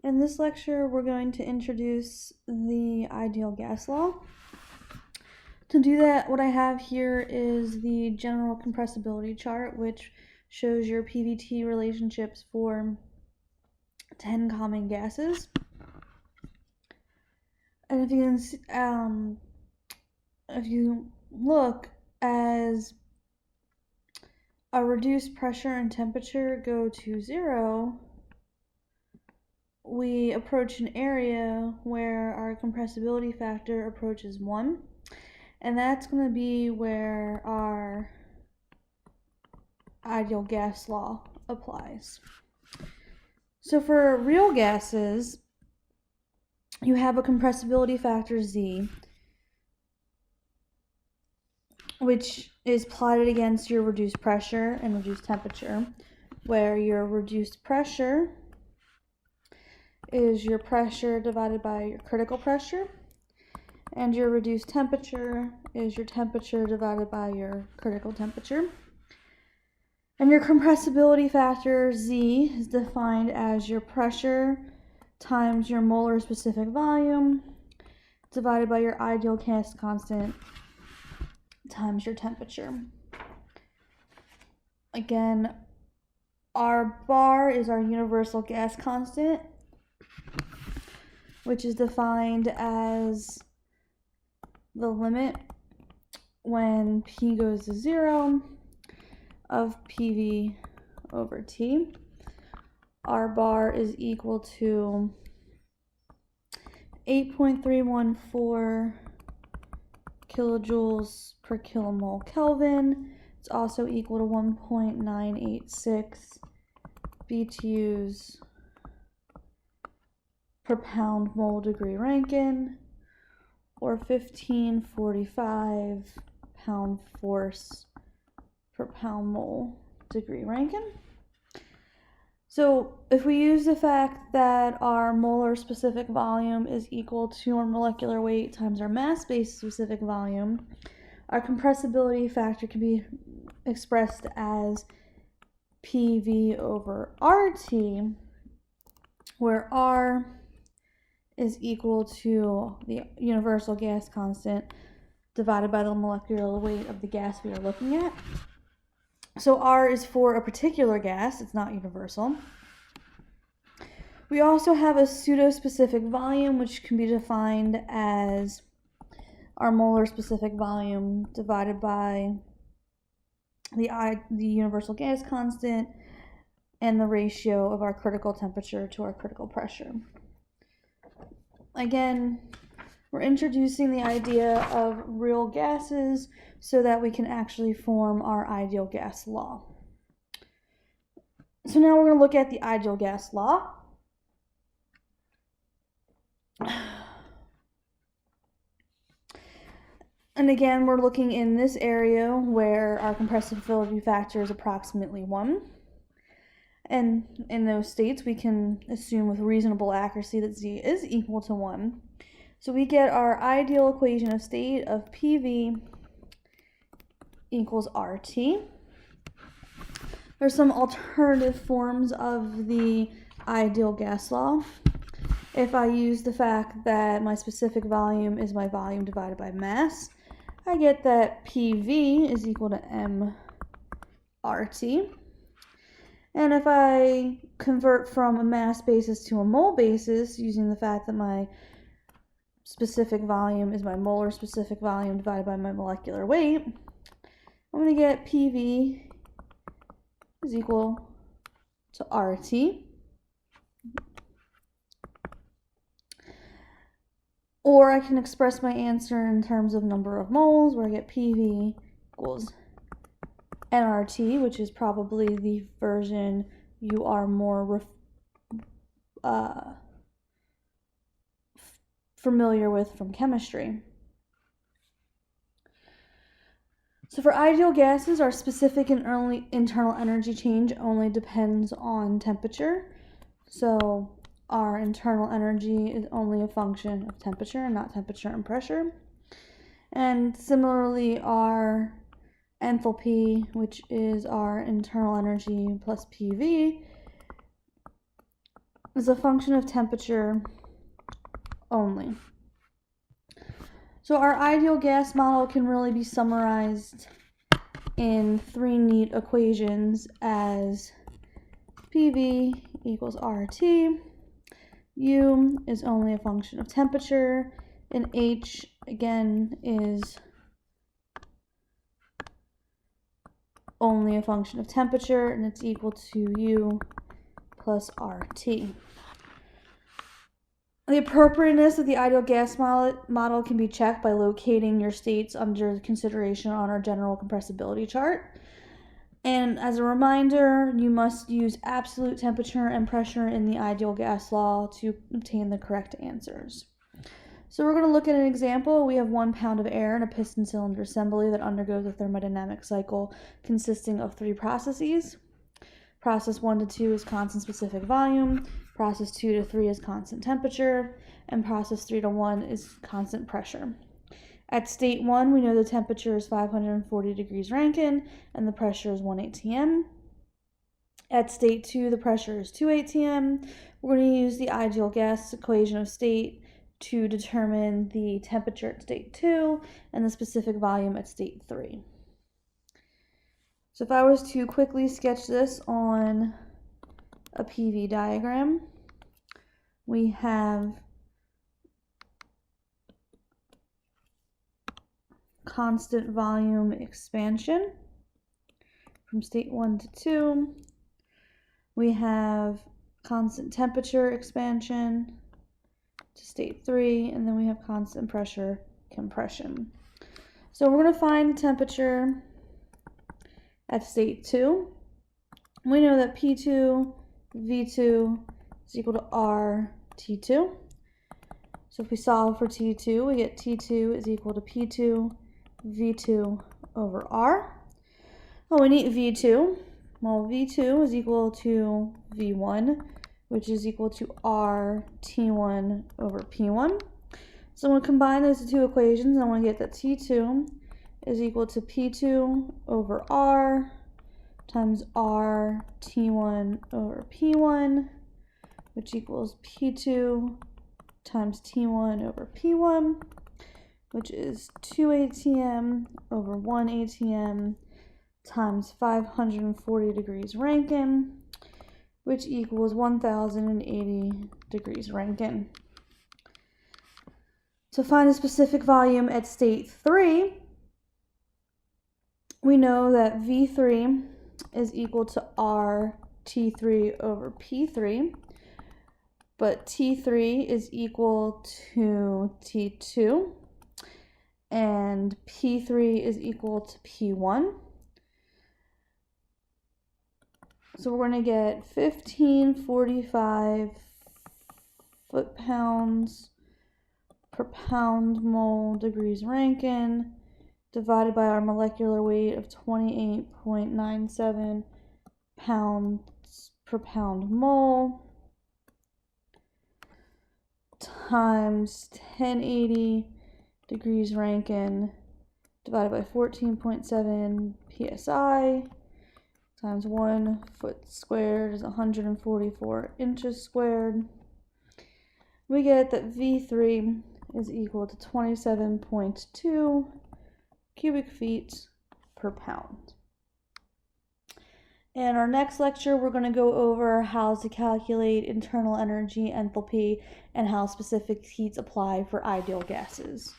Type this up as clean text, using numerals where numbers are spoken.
In this lecture, we're going to introduce the ideal gas law. To do that, what I have here is the general compressibility chart, which shows your PVT relationships for 10 common gases. And if you can see, if you look, as a reduced pressure and temperature go to 0, we approach an area where our compressibility factor approaches 1, and that's going to be where our ideal gas law applies. So for real gases, you have a compressibility factor Z, which is plotted against your reduced pressure and reduced temperature, where your reduced pressure is your pressure divided by your critical pressure, and your reduced temperature is your temperature divided by your critical temperature. And your compressibility factor Z is defined as your pressure times your molar specific volume divided by your ideal gas constant times your temperature. Again, our bar is our universal gas constant, which is defined as the limit when P goes to 0 of PV over T. Our bar is equal to 8.314 kilojoules per kilomole Kelvin. It's also equal to 1.986 BTUs per pound mole degree Rankine, or 1545 pound force per pound mole degree Rankine. So if we use the fact that our molar specific volume is equal to our molecular weight times our mass-based specific volume, our compressibility factor can be expressed as PV over RT, where R is equal to the universal gas constant divided by the molecular weight of the gas we are looking at. So R is for a particular gas, it's not universal. We also have a pseudo-specific volume, which can be defined as our molar specific volume divided by the universal gas constant and the ratio of our critical temperature to our critical pressure. Again, we're introducing the idea of real gases so that we can actually form our ideal gas law. So now we're going to look at the ideal gas law. And again, we're looking in this area where our compressibility factor is approximately 1. And in those states, we can assume with reasonable accuracy that Z is equal to 1. So we get our ideal equation of state of PV equals RT. There's some alternative forms of the ideal gas law. If I use the fact that my specific volume is my volume divided by mass, I get that PV is equal to mRT. And if I convert from a mass basis to a mole basis, using the fact that my specific volume is my molar specific volume divided by my molecular weight, I'm going to get PV is equal to RT. Or I can express my answer in terms of number of moles, where I get PV equals nRT, which is probably the version you are more familiar with from chemistry. So for ideal gases, our specific and early internal energy change only depends on temperature. So our internal energy is only a function of temperature, not temperature and pressure. And similarly, our enthalpy, which is our internal energy plus PV, is a function of temperature only. So our ideal gas model can really be summarized in three neat equations as PV equals RT, U is only a function of temperature, and H again is only a function of temperature, and it's equal to U plus RT. The appropriateness of the ideal gas model can be checked by locating your states under consideration on our general compressibility chart. And as a reminder, you must use absolute temperature and pressure in the ideal gas law to obtain the correct answers. So we're going to look at an example. We have 1 pound of air in a piston cylinder assembly that undergoes a thermodynamic cycle consisting of 3 processes. Process 1 to 2 is constant specific volume, process 2 to 3 is constant temperature, and process 3 to 1 is constant pressure. At state 1, we know the temperature is 540 degrees Rankine and the pressure is 1 atm. At state 2, the pressure is 2 atm. We're going to use the ideal gas equation of state to determine the temperature at state 2 and the specific volume at state 3. So if I was to quickly sketch this on a PV diagram, we have constant volume expansion from state 1 to 2. We have constant temperature expansion to state 3, and then we have constant pressure compression. So we're going to find the temperature at state 2. We know that P2 V2 is equal to R T2. So if we solve for T2, we get T2 is equal to P2 V2 over R. Oh, we need V2. Well, V2 is equal to V1, which is equal to R T1 over P1. So I'm going to combine those two equations, and I'm going to get that T2 is equal to P2 over R times R T1 over P1, which equals P2 times T1 over P1, which is 2 atm over 1 atm times 540 degrees Rankine, which equals 1080 degrees Rankine. To find the specific volume at state 3, we know that V3 is equal to R T3 over P3, but T3 is equal to T2, and P3 is equal to P1. So we're going to get 1545 foot-pounds per pound mole degrees Rankine divided by our molecular weight of 28.97 pounds per pound mole times 1080 degrees Rankine divided by 14.7 psi times 1 foot squared is 144 inches squared. We get that V3 is equal to 27.2 cubic feet per pound. In our next lecture, we're going to go over how to calculate internal energy, enthalpy, and how specific heats apply for ideal gases.